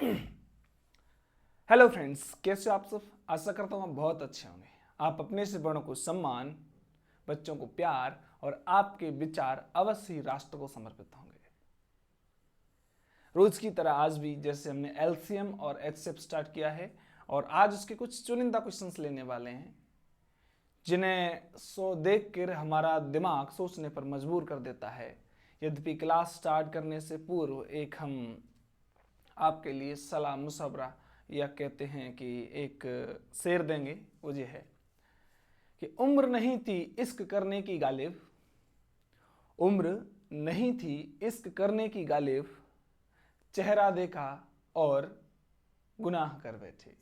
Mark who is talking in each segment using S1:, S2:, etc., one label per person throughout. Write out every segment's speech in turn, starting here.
S1: Hello friends, कैसे हो आप सब। आशा करता हूँ आप बहुत अच्छे होंगे। आप अपने से बड़ों को सम्मान, बच्चों को प्यार और आपके विचार अवश्य ही राष्ट्र को समर्पित होंगे। रोज की तरह आज भी जैसे हमने एलसीएम और एचसीएफ स्टार्ट किया है और आज उसके कुछ चुनिंदा क्वेश्चंस लेने वाले हैं जिन्हें देख कर हमारा दिमाग सोचने पर मजबूर कर देता है। यद्यपि क्लास स्टार्ट करने से पूर्व एक हम आपके लिए सलाह मुशवरा या कहते हैं कि एक शेर देंगे। वो ये है कि उम्र नहीं थी इश्क करने की गालिब, उम्र नहीं थी इश्क करने की गालिब, चेहरा देखा और गुनाह कर बैठे।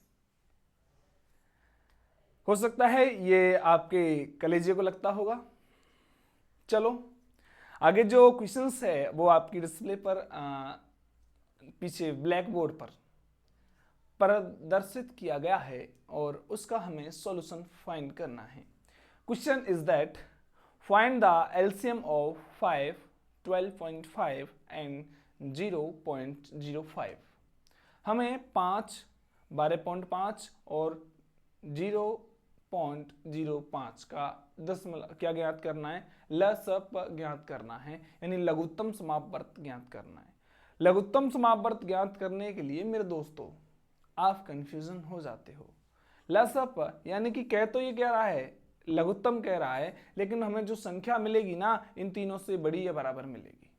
S1: हो सकता है ये आपके कलेजे को लगता होगा। चलो आगे जो क्वेश्चंस है वो आपकी डिस्प्ले पर पीछे ब्लैक बोर्ड पर प्रदर्शित किया गया है और उसका हमें सॉल्यूशन फाइंड करना है। Question is that find the LCM of 5, 12.5 and 0.05। हमें 5, 12.5 और 0.05 का दशमलव क्या ज्ञात करना है, लसप ज्ञात करना है, यानी लघुत्तम समापवर्त ज्ञात करना है। लघुत्तम समापवर्त ज्ञात करने के लिए मेरे दोस्तों आप कंफ्यूजन हो जाते हो। लसप यानी कि कह तो ये कह रहा है, लघुत्तम कह रहा है, लेकिन हमें जो संख्या मिलेगी ना इन तीनों से बड़ी या बराबर मिलेगी।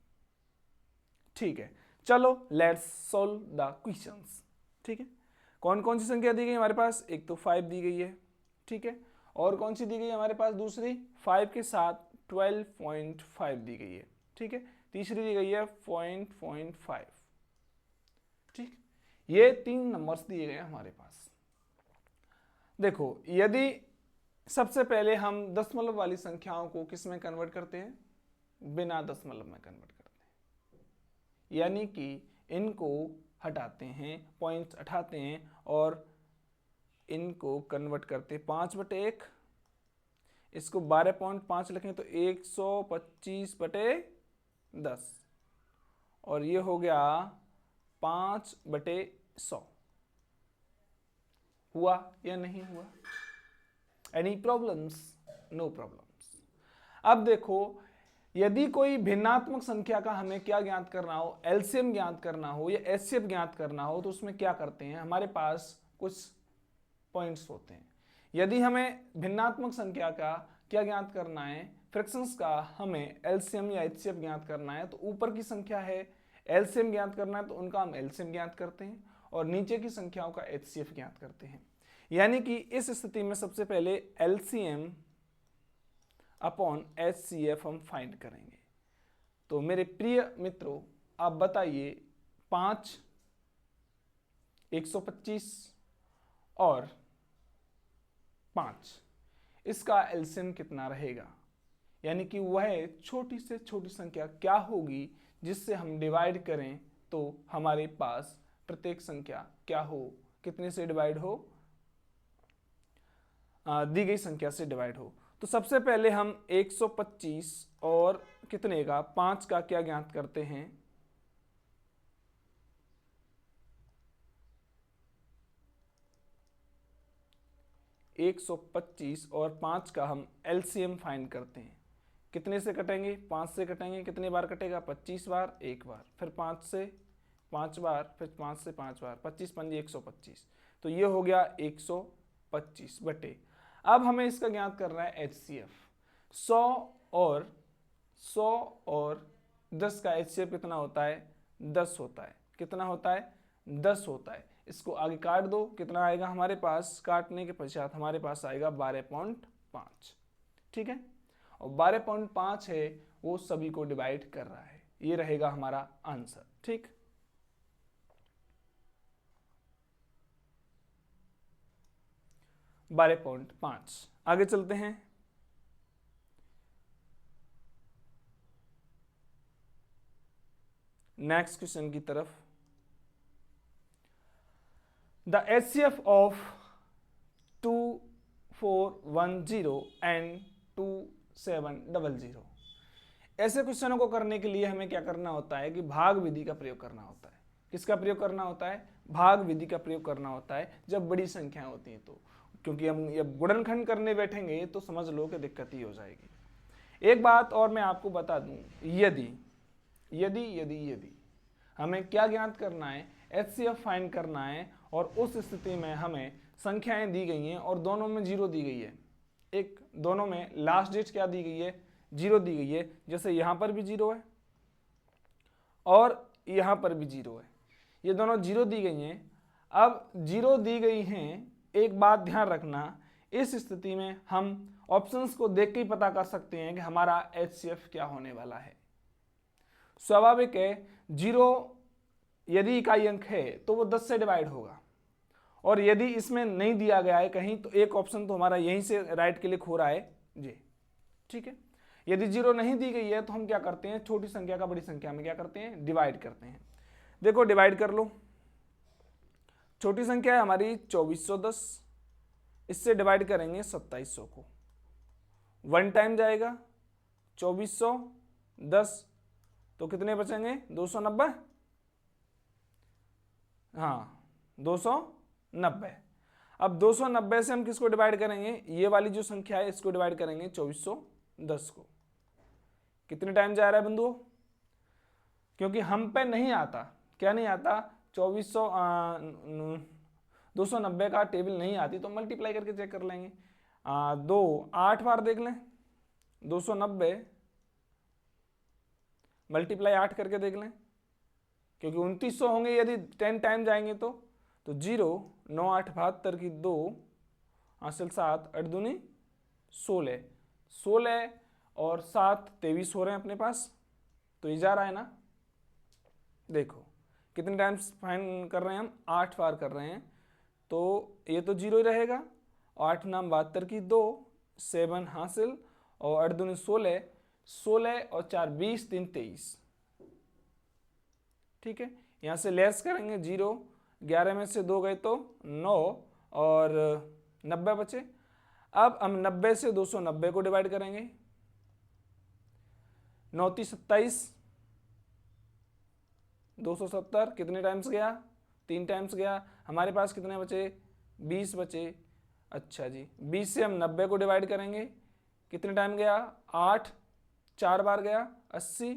S1: ठीक है, चलो लेट्स सॉल्व द क्वेश्चंस। ठीक है, कौन कौन सी संख्या दी गई हमारे पास? एक तो 5 दी गई है, ठीक है, और कौन सी दी गई है हमारे पास? दूसरी 5 के साथ 12.5 दी गई है, ठीक है, तीसरी दी गई है 0.5। ठीक, ये 3 नंबर्स दिए गए हमारे पास। देखो, यदि सबसे पहले हम दशमलव वाली संख्याओं को किस में कन्वर्ट करते हैं? बिना दशमलव में कन्वर्ट करते हैं, यानी कि इनको हटाते हैं, पॉइंट्स हटाते हैं और इनको कन्वर्ट करते 5/1। इसको 12.5 लिखें तो 125/10 और ये हो गया 5/100। हुआ या नहीं हुआ? Any problems? No problems. अब देखो, यदि कोई भिन्नात्मक संख्या का हमें क्या ज्ञात करना हो, एलसीएम ज्ञात करना हो या एचसीएफ ज्ञात करना हो, तो उसमें क्या करते हैं, हमारे पास कुछ पॉइंट्स होते हैं। यदि हमें भिन्नात्मक संख्या का क्या ज्ञात करना है, फ्रैक्शंस का हमें एलसीएम या एचसीएफ ज्ञात करना है, तो ऊपर की संख्या है एलसीएम ज्ञात करना है तो उनका हम एलसीएम ज्ञात करते हैं और नीचे की संख्याओं का एचसीएफ ज्ञात करते हैं। यानी कि इस स्थिति में सबसे पहले एलसीएम अपॉन एचसीएफ हम फाइंड करेंगे। तो मेरे प्रिय मित्रों, आप बताइए 5, 125 और 5, इसका एलसीएम कितना रहेगा? यानी कि वह छोटी से छोटी संख्या क्या होगी जिससे हम डिवाइड करें तो हमारे पास प्रत्येक संख्या क्या हो, कितने से डिवाइड हो, दी गई संख्या से डिवाइड हो। तो सबसे पहले हम 125 और कितने का, 5 का क्या ज्ञात करते हैं? 125 और 5 का हम एलसीएम फाइंड करते हैं। कितने से कटेंगे? 5 से कटेंगे। कितने बार कटेगा? 25 बार, एक बार, फिर 5 से 5 बार, फिर 5 से 5 बार, 25 पंजे 125। तो ये हो गया 125 बटे। अब हमें इसका ज्ञात करना है एचसीएफ। 100 और 10 का एचसीएफ कितना होता है? 10 होता है। कितना होता है? 10 होता है। इसको आगे काट दो, कितना आएगा हमारे पास? काटने के पश्चात हमारे पास आएगा 12.5। ठीक है, और 12.5 है वो सभी को डिवाइड कर रहा है। ये रहेगा हमारा आंसर। ठीक, बारह पॉइंट पांच। आगे चलते हैं। नेक्स्ट क्वेश्चन की तरफ। The HCF of 2410 and 2700। ऐसे क्वेश्चनों को करने के लिए हमें क्या करना होता है कि भाग विधि का प्रयोग करना होता है। किसका प्रयोग करना होता है? भाग विधि का प्रयोग करना होता है जब बड़ी संख्या होती है तो, क्योंकि हम जब गुणनखंड करने बैठेंगे तो समझ लो कि दिक्कत ही हो जाएगी। एक बात और मैं आपको बता दूं, यदि यदि यदि यदि हमें क्या ज्ञात करना है, HCF फाइंड करना है, और उस स्थिति में हमें संख्याएं दी गई हैं और दोनों में जीरो दी गई है, एक दोनों में लास्ट डेट क्या दी गई है, जीरो दी गई है। जैसे यहां पर भी जीरो है और यहां पर भी जीरो है, ये दोनों जीरो दी गई हैं। अब जीरो दी गई हैं, एक बात ध्यान रखना, इस स्थिति में हम ऑप्शंस को देख के ही पता कर सकते हैं कि हमारा HCF क्या होने वाला है। स्वाभाविक है, जीरो यदि इकाई अंक है तो वो 10 से डिवाइड होगा, और यदि इसमें नहीं दिया गया है कहीं तो एक ऑप्शन तो हमारा यहीं से राइट क्लिक हो रहा है जी, ठीक है। यदि जीरो नहीं दी गई है तो हम क्या करते हैं, छोटी संख्या का बड़ी संख्या में क्या करते हैं, डिवाइड करते हैं। देखो डिवाइड कर लो, छोटी संख्या है हमारी 2410, इससे डिवाइड करेंगे 2700 को, वन टाइम जाएगा 2410, तो कितने बचेंगे 290, हाँ 290। अब 290 से हम किसको डिवाइड करेंगे, ये वाली जो संख्या है इसको डिवाइड करेंगे 2410 को। कितने टाइम जा रहा है बंधुओं, क्योंकि हम पे नहीं आता, क्या नहीं आता, 290 का टेबल नहीं आती तो मल्टीप्लाई करके चेक कर लेंगे। 8 बार देख लें, 290 मल्टीप्लाई 8 करके देख लें, क्योंकि 2900 होंगे यदि 10 टाइम जाएंगे तो 0, 9 8 72 की 2, हासिल 7, 8 दूनी 16, 16 और 7 23 हो रहे हैं अपने पास, तो ये जा रहा है ना। देखो कितने टाइम्स फाइन कर रहे हैं हम, 8 बार कर रहे हैं, तो ये तो 0 ही रहेगा, 8 नाम 72 की 2, 7 हासिल, और 8 दूनी 16, 16 और 4 20, 3 23, ठीक है। यहाँ से लेस करेंगे 0, 11 में से 2 गए तो 9 और 90 बचे। अब हम 90 से 290 को डिवाइड करेंगे, 9 3 27, 270 कितने टाइम्स गया, 3 टाइम्स गया, हमारे पास कितने बचे, 20 बचे। अच्छा जी, 20 से हम 90 को डिवाइड करेंगे, कितने टाइम गया, 8, 4 बार गया, 80,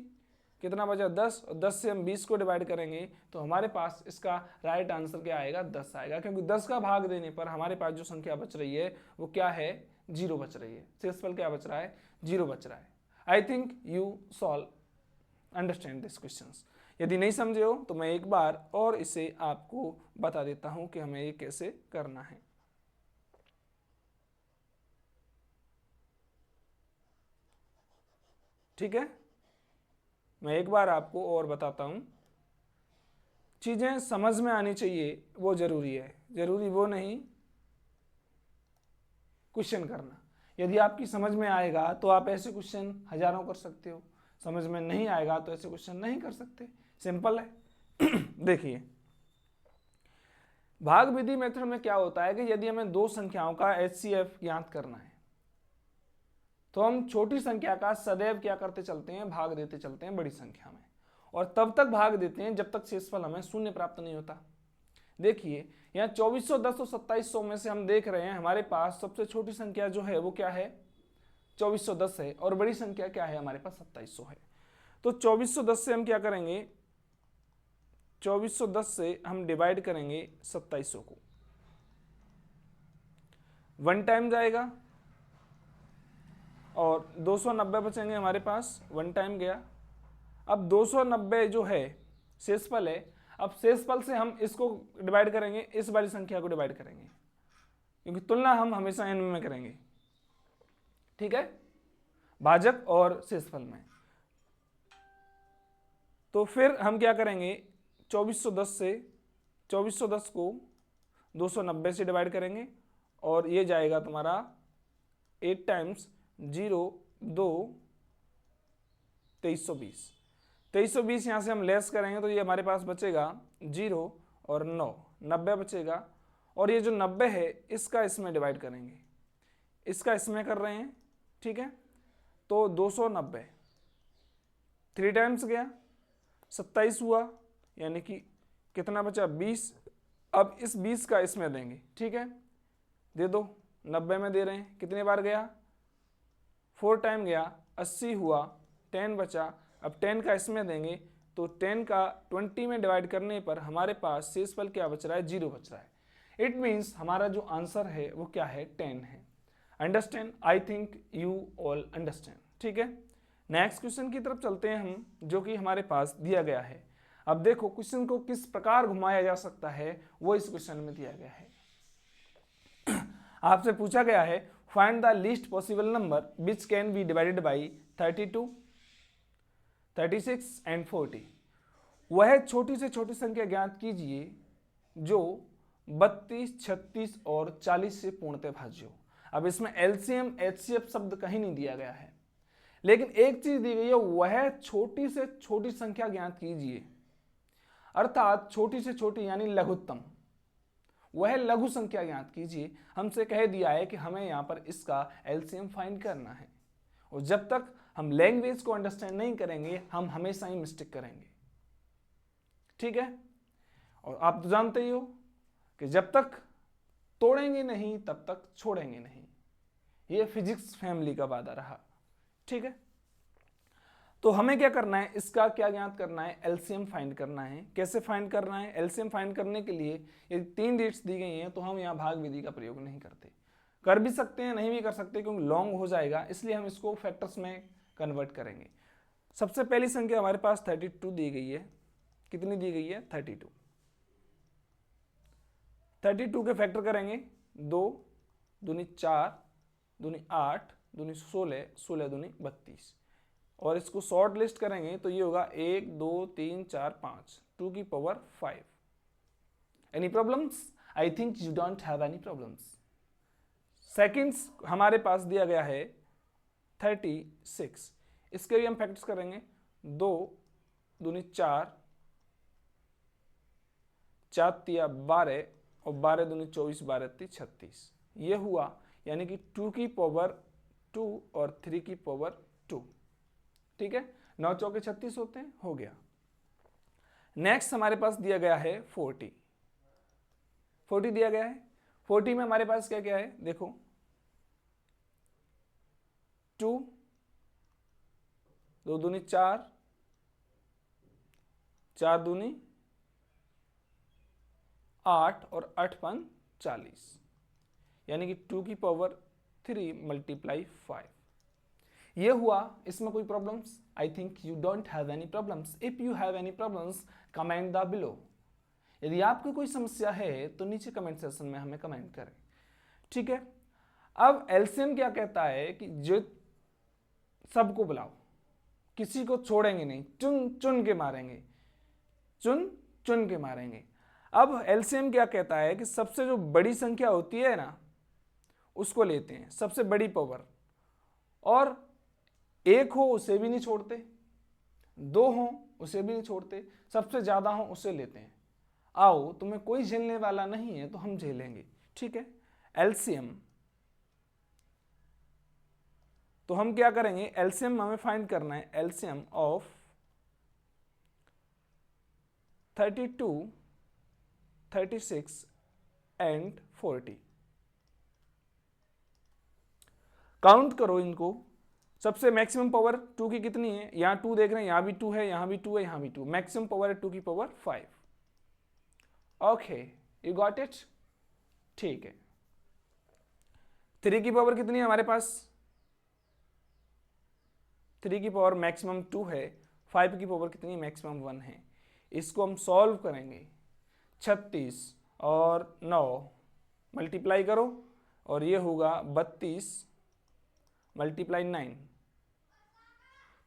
S1: कितना बचा 10, और 10 से हम 20 को डिवाइड करेंगे तो हमारे पास इसका राइट आंसर क्या आएगा, 10 आएगा, क्योंकि 10 का भाग देने पर हमारे पास जो संख्या बच रही है वो क्या है, 0 बच रही है। शेषफल क्या बच रहा है, 0 बच रहा है। I think you solve understand this questions. यदि नहीं समझे हो तो मैं एक बार और इसे आपको बता देता हूं कि हमें ये कैसे करना है। ठीक है, मैं एक बार आपको और बताता हूं, चीजें समझ में आनी चाहिए वो जरूरी है, जरूरी वो नहीं क्वेश्चन करना। यदि आपकी समझ में आएगा तो आप ऐसे क्वेश्चन हजारों कर सकते हो, समझ में नहीं आएगा तो ऐसे क्वेश्चन नहीं कर सकते, सिंपल है। देखिए भाग विधि मेथड में क्या होता है कि यदि हमें दो संख्याओं का HCF ज्ञात करना है तो हम छोटी संख्या का सदैव क्या करते चलते हैं, भाग देते चलते हैं बड़ी संख्या में, और तब तक भाग देते हैं जब तक शेषफल हमें शून्य प्राप्त नहीं होता। देखिए यहाँ 2410 और 2700 में से हम देख रहे हैं हमारे पास सबसे छोटी संख्या जो है वो क्या है, 2410 है, और बड़ी संख्या क्या है, हमारे पास 2700 है। तो 2410 से हम क्या करेंगे, 2410 से हम डिवाइड करेंगे 2700 को, वन टाइम जाएगा, और 290 बचेंगे हमारे पास, वन टाइम गया। अब 290 जो है शेषफल है, अब शेषफल से हम इसको डिवाइड करेंगे, इस वाली संख्या को डिवाइड करेंगे, क्योंकि तुलना हम हमेशा n में करेंगे, ठीक है, भाजक और शेषफल में। तो फिर हम क्या करेंगे, 2410 से 2410 को 290 से डिवाइड करेंगे, और ये जाएगा तुम्हारा 8 टाइम्स 0 2 2320, 2320 यहाँ से हम लेस करेंगे तो ये हमारे पास बचेगा 0 और 9, 90 बचेगा, और ये जो 90 है इसका इसमें डिवाइड करेंगे, इसका इसमें कर रहे हैं, ठीक है। तो 290 3 टाइम्स गया, 27 हुआ, यानी कि कितना बचा, 20, अब इस 20 का इसमें देंगे, ठीक है, दे दो, 90 में दे रहे हैं, कितने बार गया, 4 टाइम गया, 80 हुआ, 10 बचा, अब 10 का इसमें देंगे तो 10 का 20 में डिवाइड करने पर हमारे पास शेषफल क्या बच रहा है, 0 बच रहा है। इट मीन्स हमारा जो आंसर है वो क्या है, 10 है। Understand, I think you all understand, ठीक है। नेक्स्ट क्वेश्चन की तरफ चलते हैं हम, जो कि हमारे पास दिया गया है। अब देखो क्वेश्चन को किस प्रकार घुमाया जा सकता है वो इस क्वेश्चन में दिया गया है। आपसे पूछा गया है find the least possible number which can be divided by 32, 36 and 40। वह छोटी से छोटी संख्या ज्ञात कीजिए जो 32, 36 और 40 से पूर्णतः भाज्य हो। अब इसमें एलसीएम एचसीएफ शब्द कहीं नहीं दिया गया है, लेकिन एक चीज दी गई है, वह छोटी से छोटी संख्या ज्ञात कीजिए, अर्थात छोटी से छोटी यानी लघुत्तम, वह लघु संख्या ज्ञात कीजिए। हमसे कह दिया है कि हमें यहाँ पर इसका एलसीएम फाइंड करना है, और जब तक हम लैंग्वेज को अंडरस्टैंड नहीं करेंगे हम हमेशा ही मिस्टेक करेंगे, ठीक है। और आप तो जानते ही हो कि जब तक तोड़ेंगे नहीं तब तक छोड़ेंगे नहीं, ये फिजिक्स फैमिली का वादा रहा, ठीक है। तो हमें क्या करना है, इसका क्या ज्ञात करना है, एलसीएम फाइंड करना है। कैसे फाइंड करना है, एलसीएम फाइंड करने के लिए यदि 3 डिजिट्स दी गई हैं तो हम यहाँ भाग विधि का प्रयोग नहीं करते, कर भी सकते हैं नहीं भी कर सकते क्योंकि लॉन्ग हो जाएगा, इसलिए हम इसको फैक्टर्स में कन्वर्ट करेंगे। सबसे पहली संख्या हमारे पास 32 दी गई है, कितनी दी गई है, 32। 32 के फैक्टर करेंगे, 2 दूनी 4, दूनी 8, दूनी 16, 16 दूनी 32, और इसको शॉर्ट लिस्ट करेंगे तो ये होगा 1 2 3 4 5, 2 की power 5। Any problems? I think you don't have any problems. Seconds हमारे पास दिया गया है 36, इसके भी हम फैक्टर्स करेंगे, 2 दूनी 4, 4 तिया 12 और 12 दूनी 24, 12 ती 36, ये हुआ, यानी कि 2 की पावर 2 और 3 की पावर 2, ठीक है। 9 चौके 36 होते हैं, हो गया। नेक्स्ट हमारे पास दिया गया है 40, 40 दिया गया है। 40 में हमारे पास क्या क्या है, देखो 2 2 दूनी 4, 4 दूनी 8 और 8 5 40, यानी कि 2 की पावर 3 मल्टीप्लाई 5, ये हुआ। इसमें कोई problems? I think you don't have any problems. If you have any problems comment the below. यदि आपको कोई समस्या है तो नीचे कमेंट सेक्शन में हमें कमेंट करें, ठीक है। अब एलसीएम क्या कहता है कि जो सबको बुलाओ, किसी को छोड़ेंगे नहीं, चुन चुन के मारेंगे, चुन चुन के मारेंगे। अब एलसीएम क्या कहता है कि सबसे जो बड़ी संख्या होती है ना उसको लेते हैं, सबसे बड़ी पावर, और 1 हो उसे भी नहीं छोड़ते, 2 हो उसे भी नहीं छोड़ते, सबसे ज्यादा हो उसे लेते हैं। आओ तुम्हें कोई झेलने वाला नहीं है तो हम झेलेंगे, ठीक है। एलसीएम, तो हम क्या करेंगे, एलसीएम हमें फाइंड करना है, एलसीएम ऑफ 32, 36 एंड 40। काउंट करो इनको, सबसे मैक्सिमम पावर 2 की कितनी है, यहां 2 देख रहे हैं, यहां भी 2 है, यहां भी 2 है, यहां भी 2, मैक्सिमम पावर है 2 की power 5। Okay, you got it, ठीक है। 3 की पावर कितनी है हमारे पास, 3 की पावर मैक्सिमम 2 है, 5 की पावर कितनी है, मैक्सिमम 1 है। इसको हम सॉल्व करेंगे, 36 और 9 मल्टीप्लाई करो और ये होगा 32 मल्टीप्लाई 9,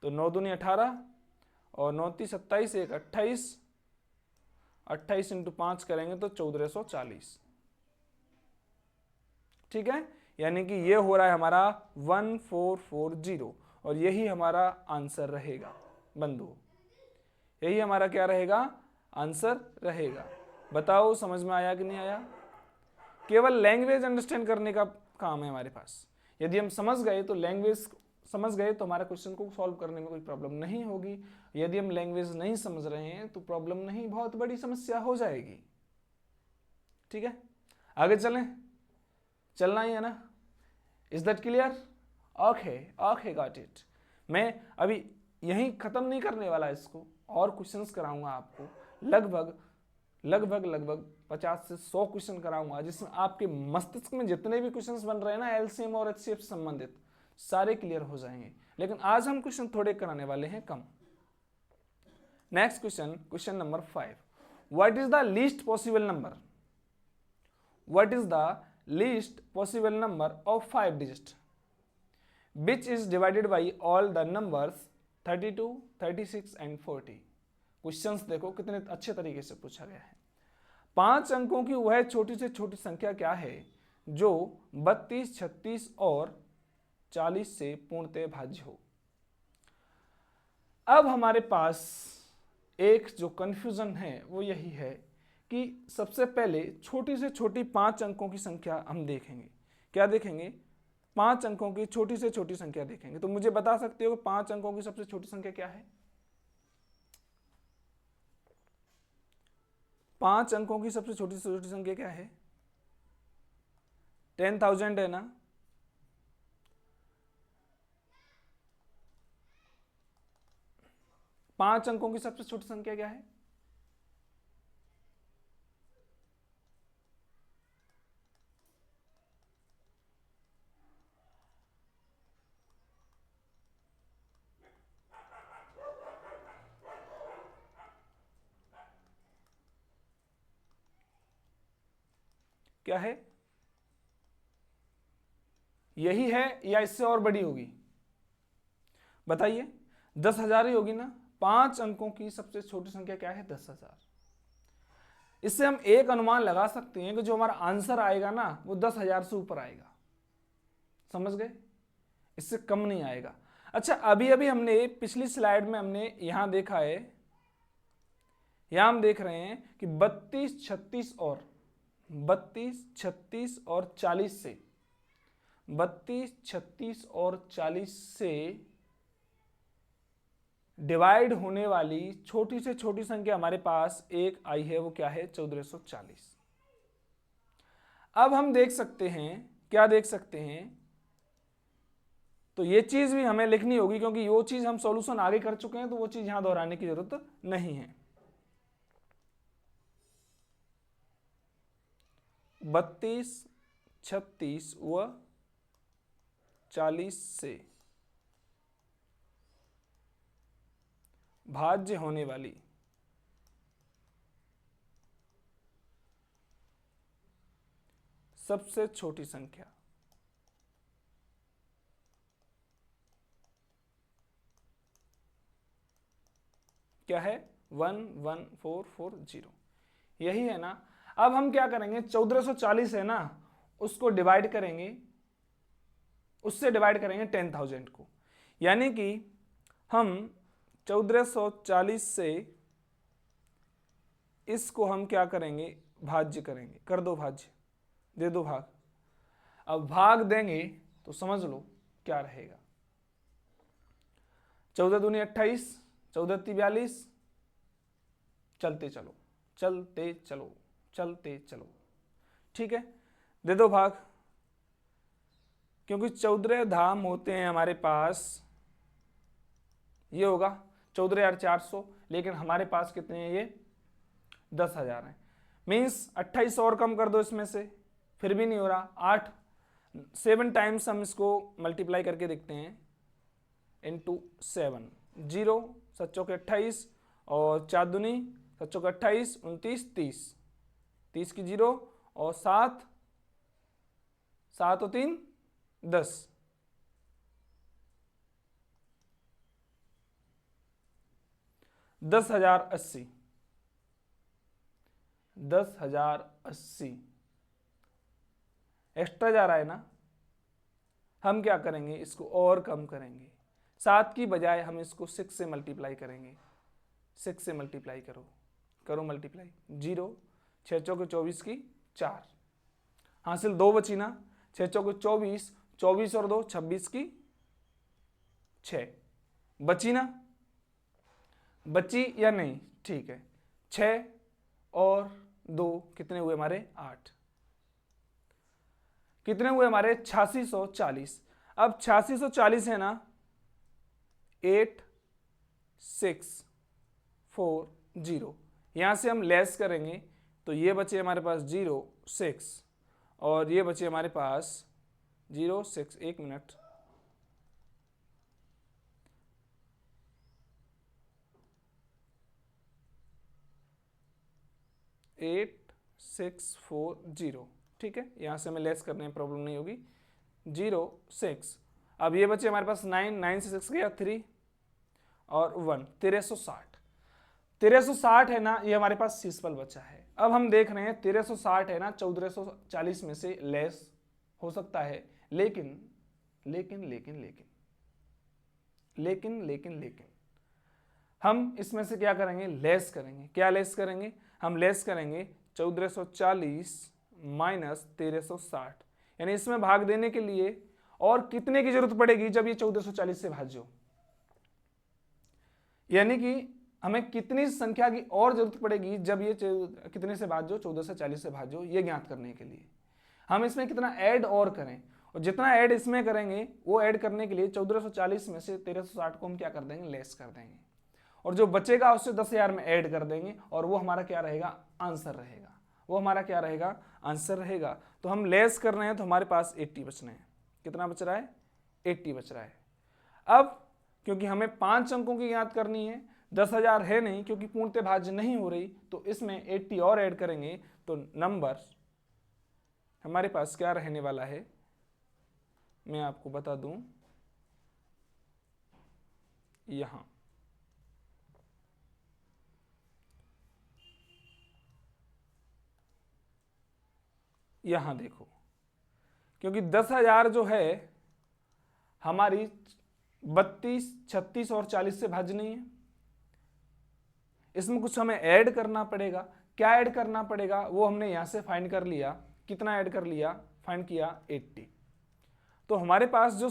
S1: तो 9 दूनी 18 और 9 ती 27, 1 28, 28 इंटू 5 करेंगे तो 1440, ठीक है। यानी कि ये हो रहा है हमारा 1440, और यही हमारा आंसर रहेगा बंधु, यही हमारा क्या रहेगा, आंसर रहेगा। बताओ समझ में आया कि नहीं आया? केवल लैंग्वेज अंडरस्टैंड करने का काम है हमारे पास। यदि हम समझ गए तो लैंग्वेज समझ गए तो हमारा क्वेश्चन को सॉल्व करने में कोई प्रॉब्लम नहीं होगी। यदि हम लैंग्वेज नहीं समझ रहे हैं तो प्रॉब्लम नहीं, बहुत बड़ी समस्या हो जाएगी। ठीक है, आगे चलें, चलना ही है ना, is that clear? Okay okay got it. मैं अभी यहीं खत्म नहीं करने वाला इसको, और क्वेश्चंस कराऊंगा आपको, लगभग लगभग लगभग 50 से 100 क्वेश्चन कराऊंगा, जिसमें आपके मस्तिष्क में जितने भी क्वेश्चंस बन रहे हैं ना एलसीएम और एचसीएफ से संबंधित, सारे क्लियर हो जाएंगे। लेकिन आज हम क्वेश्चन थोड़े कराने वाले हैं कम। Next question, question number 5, what is the least possible number? What is the least possible number of 5 digit which is divided by all the numbers 32, 36 and 40? Questions देखो कितने अच्छे तरीके से पूछा गया है। 5 अंकों की वह छोटी से छोटी संख्या क्या है जो 32, 36 और 40 से पूर्णतः भाज्य हो। अब हमारे पास एक जो कंफ्यूजन है वो यही है कि सबसे पहले छोटी से छोटी 5 अंकों की संख्या हम देखेंगे। क्या देखेंगे? 5 अंकों की छोटी से छोटी संख्या देखेंगे। तो मुझे बता सकते हो कि 5 अंकों की सबसे छोटी संख्या क्या है? 5 अंकों की सबसे छोटी से छोटी संख्या क्या है? 10,000 है ना? पांच अंकों की सबसे छोटी संख्या क्या है? क्या है? यही है या इससे और बड़ी होगी? बताइए। 10,000 ही होगी ना। 5 अंकों की सबसे छोटी संख्या क्या है? 10,000। इससे हम एक अनुमान लगा सकते हैं कि जो हमारा आंसर आएगा ना वो 10,000 से ऊपर आएगा। समझ गए? इससे कम नहीं आएगा। अच्छा, अभी अभी हमने पिछली स्लाइड में हमने यहां देखा है, यहां हम देख रहे हैं कि 32, 36 और 32, 36 और 40 से 32, 36 और 40 से डिवाइड होने वाली छोटी से छोटी संख्या हमारे पास एक आई है। वो क्या है? 1440। अब हम देख सकते हैं, क्या देख सकते हैं, तो ये चीज भी हमें लिखनी होगी क्योंकि वो चीज हम सॉल्यूशन आगे कर चुके हैं, तो वो चीज यहां दोहराने की जरूरत नहीं है। 32, 36 व 40 से भाज्य होने वाली सबसे छोटी संख्या क्या है? 11440। यही है ना। अब हम क्या करेंगे? 1440 है ना, उसको डिवाइड करेंगे, उससे डिवाइड करेंगे 10,000 को। यानी कि हम 1440 से इसको हम क्या करेंगे? भाज्य करेंगे। कर दो भाज्य, दे दो भाग। अब भाग देंगे तो समझ लो क्या रहेगा। 14 दूनी 28, 14 ती 42, चलते चलो चलते चलो चलते चलो। ठीक है, दे दो भाग, क्योंकि 14 धाम होते हैं हमारे पास, ये होगा 14,400, लेकिन हमारे पास कितने हैं? ये 10,000 है। मीन्स 28 और कम कर दो इसमें से, फिर भी नहीं हो रहा। 7 टाइम्स हम इसको मल्टीप्लाई करके देखते हैं, इंटू 7, 0 सच्चों के 28 और 4 दूनी सच्चों के 28, 29, 30, 30 की 0 और 7, 7 और 3 10, 10,080, 10,080 एक्स्ट्रा जा रहा है ना। हम क्या करेंगे? इसको और कम करेंगे। 7 की बजाय हम इसको 6 से मल्टीप्लाई करेंगे। 6 से मल्टीप्लाई करो, करो मल्टीप्लाई। 0, 6 चौके 24 की 4, हासिल 2 बची ना। 6 चौके 24, 24 और 2 26 की 6 बची ना, बची या नहीं? ठीक है, 6 और 2 कितने हुए हमारे 8, कितने हुए हमारे 8640। अब 8640 है ना 8640, यहां से हम लेस करेंगे तो ये बचे हमारे पास 06 और ये बचे हमारे पास 06, एक मिनट, 8640, ठीक है, यहां से हमें लेस करने में प्रॉब्लम नहीं होगी। 06, अब ये बचे हमारे पास 9 से 6 गया 3 और 1, 1360। 1360 है ना, ये हमारे पास शेषफल बचा है। अब हम देख रहे हैं 1360 है ना 1440 में से लेस हो सकता है, लेकिन लेकिन लेकिन लेकिन लेकिन लेकिन लेकिन हम इसमें से क्या करेंगे, लेस करेंगे। क्या लेस करेंगे, हम लेस करेंगे 1440 माइनस 1360, यानी इसमें भाग देने के लिए और कितने की जरूरत पड़ेगी जब ये 1440 से भाज्य हो, यानी कि हमें कितनी संख्या की और जरूरत पड़ेगी जब ये कितने से भाज्य हो, 1440 से भाज्य हो, ये ज्ञात करने के लिए हम इसमें कितना ऐड और करें, और जितना ऐड इसमें करेंगे वो ऐड करने के लिए 1440 में से 1360 को हम क्या कर देंगे, लेस कर देंगे, और जो बचेगा उससे 10,000 में ऐड कर देंगे, और वो हमारा क्या रहेगा, आंसर रहेगा। वो हमारा क्या रहेगा, आंसर रहेगा। तो हम लेस कर रहे हैं तो हमारे पास 80 बचने हैं। कितना बच रहा है, 80 बच रहा है। अब क्योंकि हमें 5 अंकों की ज्ञात करनी है, 10,000 है नहीं क्योंकि पूर्णतः भाज्य नहीं हो रही, तो इसमें 80 और ऐड करेंगे तो नंबर हमारे पास क्या रहने वाला है, मैं आपको बता दूं, यहां देखो, क्योंकि 10,000 जो है हमारी 32, 36 और 40 से भाज्य नहीं है, इसमें कुछ हमें ऐड करना पड़ेगा। क्या ऐड करना पड़ेगा वो हमने यहां से फाइंड कर लिया। कितना ऐड कर लिया, फाइंड किया 80। तो हमारे पास जो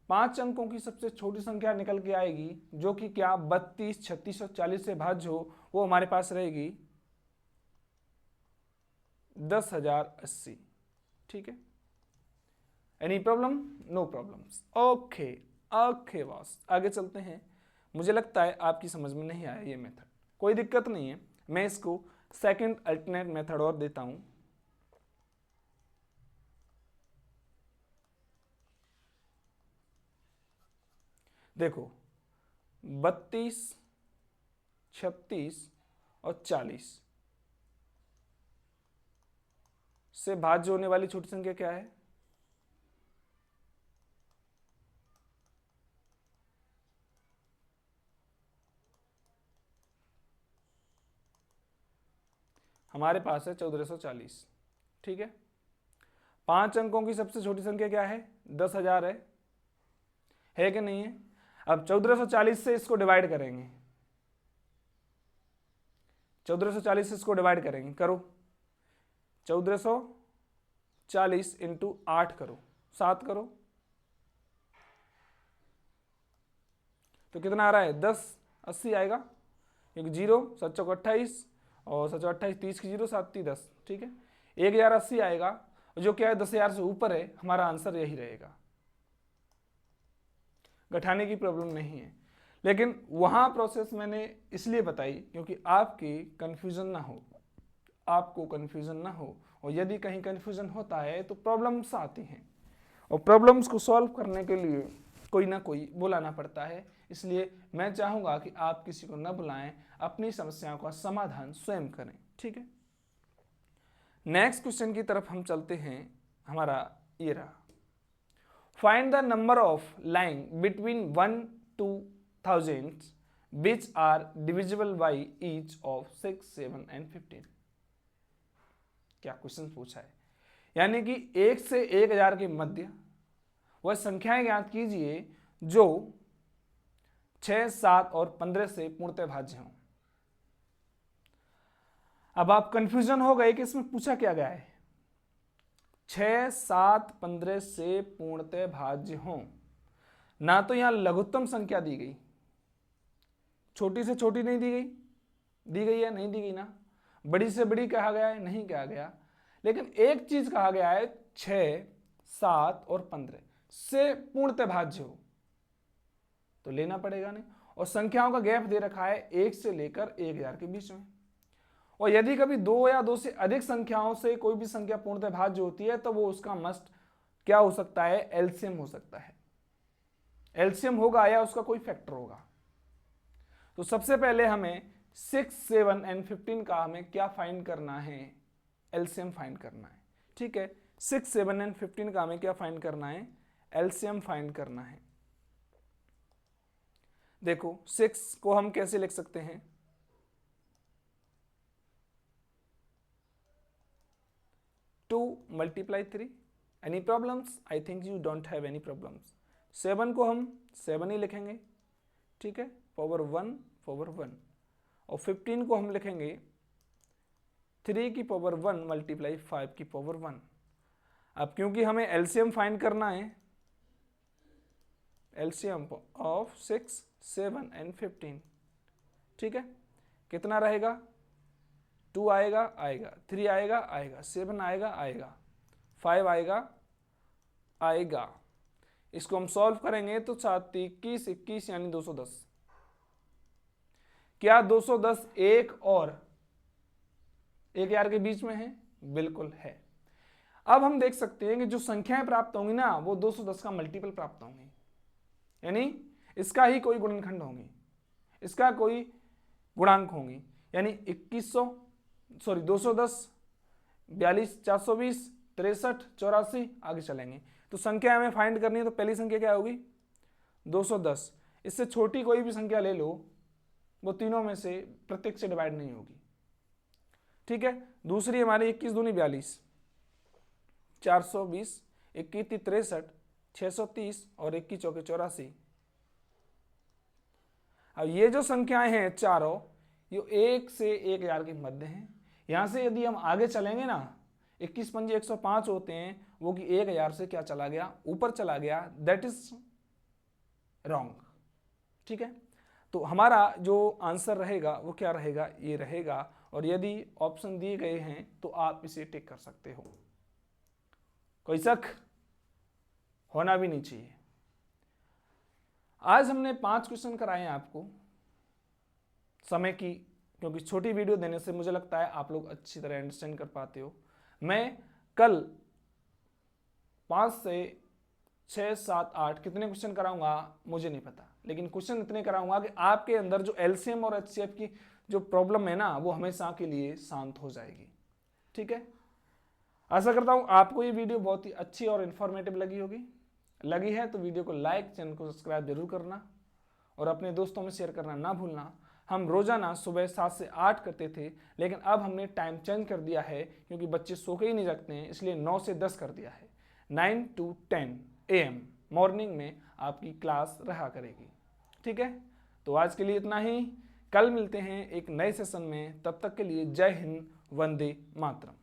S1: 5 अंकों की सबसे छोटी संख्या निकल के आएगी, जो कि क्या 32, 36 और 40 से भाज्य हो, वो हमारे पास रहेगी 10,080। ठीक है, any problem, no problems, okay okay boss, आगे चलते हैं। मुझे लगता है आपकी समझ में नहीं आया ये मेथड, कोई दिक्कत नहीं है, मैं इसको सेकंड अल्टरनेट मेथड और देता हूं। देखो 32, 36 और 40 से भाज्य होने वाली छोटी संख्या क्या है, हमारे पास है 1440। ठीक है, 5 अंकों की सबसे छोटी संख्या क्या है, 10,000 है कि नहीं है। अब 1440 से इसको डिवाइड करेंगे, 1440 से इसको डिवाइड करेंगे, करो 1440 इंटू 8 करो, 7 करो, तो कितना आ रहा है, 1080 आएगा, क्योंकि 0 7 चौक 28 और 7 28 30 की 0 7 10, ठीक है, 1080 आएगा, जो क्या है 10,000 से ऊपर है, हमारा आंसर यही रहेगा। घटाने की प्रॉब्लम नहीं है, लेकिन वहां प्रोसेस मैंने इसलिए बताई क्योंकि आपकी कंफ्यूजन ना हो, आपको कंफ्यूजन ना हो, और यदि कहीं कंफ्यूजन होता है तो प्रॉब्लम्स आती हैं, और प्रॉब्लम्स को सॉल्व करने के लिए कोई ना कोई बुलाना पड़ता है। इसलिए मैं चाहूंगा कि आप किसी को न बुलाएं, अपनी समस्याओं का समाधान स्वयं करें। ठीक है, नेक्स्ट क्वेश्चन की तरफ हम चलते हैं। हमारा ये रहा, find the number of line between 1 to 1000 which are divisible by each of 6, 7 and 15। क्या क्वेश्चन पूछा है, यानी कि 1 से 1000 के मध्य वह संख्याएं ज्ञात कीजिए जो 6, 7 और 15 से पूर्णतः भाज्य हों। अब आप कंफ्यूजन हो गए कि इसमें पूछा क्या गया है, 6, 7, 15 से पूर्णतः भाज्य हों। ना तो यहां लघुत्तम संख्या दी गई, छोटी से छोटी नहीं दी गई, दी गई है, नहीं दी गई ना, बड़ी से बड़ी कहा गया है, नहीं कहा गया, लेकिन एक चीज कहा गया है 6, 7 और 15 से पूर्णतः भाज्य हो तो लेना पड़ेगा नहीं। और संख्याओं का गैप दे रखा है 1 से लेकर 1000 के बीच में। और यदि कभी 2 या 2 से अधिक संख्याओं से कोई भी संख्या पूर्णतः भाज्य होती है तो वो उसका मस्ट क्या हो सकता है, एलसीएम हो सकता है। एलसीएम होगा या उसका कोई फैक्टर होगा। तो सबसे पहले हमें 6, 7 एंड 15 का हमें क्या फाइंड करना है, एलसीएम फाइंड करना है। ठीक है, 6, 7 एंड 15 का हमें क्या फाइंड करना है, एलसीएम फाइंड करना है। देखो 6 को हम कैसे लिख सकते हैं, 2 multiply 3, any problems, I think you don't have any problems. 7 को हम 7 ही लिखेंगे, ठीक है, पावर 1 पावर 1। और 15 को हम लिखेंगे 3 की पावर 1 मल्टीप्लाई 5 की पावर 1। अब क्योंकि हमें एलसीएम फाइंड करना है, एलसीएम ऑफ 6, 7 एंड 15, ठीक है, कितना रहेगा, 2 आएगा, 3 आएगा, 7 आएगा, 5 आएगा। इसको हम सॉल्व करेंगे तो 7 21 21 यानी 210। क्या 210 1 और 1000 के बीच में है, बिल्कुल है। अब हम देख सकते हैं कि जो संख्याएं प्राप्त होंगी ना वो 210 का मल्टीपल प्राप्त होंगी, यानी इसका ही कोई गुणनखंड होंगी, इसका कोई गुणांक होंगी, यानी 210, 42, 420, 63, 84 आगे चलेंगे। तो संख्या हमें फाइंड करनी है तो पहली संख्या क्या होगी, 210। इससे छोटी कोई भी संख्या ले लो वो तीनों में से प्रत्येक से डिवाइड नहीं होगी, ठीक है। दूसरी हमारी 21 दूनी 42, 420, 21 63, 630 और 21 चौके 84। अब ये जो संख्याएं हैं चारों, ये 1 से 1000 के मध्य हैं। यहां से यदि हम आगे चलेंगे ना, 21 पंजे 105 होते हैं, वो कि 1000 से क्या चला गया, ऊपर चला गया, दैट इज रॉन्ग, ठीक है। तो हमारा जो आंसर रहेगा वो क्या रहेगा, ये रहेगा। और यदि ऑप्शन दिए गए हैं तो आप इसे टिक कर सकते हो, कोई शक होना भी नहीं चाहिए। आज हमने 5 क्वेश्चन कराए हैं आपको समय की, क्योंकि छोटी वीडियो देने से मुझे लगता है आप लोग अच्छी तरह अंडरस्टैंड कर पाते हो। मैं कल 5 से 6, 7, 8 कितने क्वेश्चन कराऊंगा मुझे नहीं पता, लेकिन क्वेश्चन इतने कराऊंगा कि आपके अंदर जो एलसीएम और एचसीएफ की जो प्रॉब्लम है ना वो हमेशा के लिए शांत हो जाएगी, ठीक है। आशा करता हूं आपको ये वीडियो बहुत ही अच्छी और इन्फॉर्मेटिव लगी होगी। लगी है तो वीडियो को लाइक, चैनल को सब्सक्राइब जरूर करना और अपने दोस्तों में शेयर करना ना भूलना। हम रोजाना सुबह 7 से 8 करते थे, लेकिन अब हमने टाइम चेंज कर दिया है क्योंकि बच्चे सो के ही नहीं जगते हैं, इसलिए 9 से 10 कर दिया है। 9 to 10 AM मॉर्निंग में आपकी क्लास रहा करेगी, ठीक है। तो आज के लिए इतना ही, कल मिलते हैं एक नए सेशन में। तब तक के लिए जय हिंद, वंदे मातरम।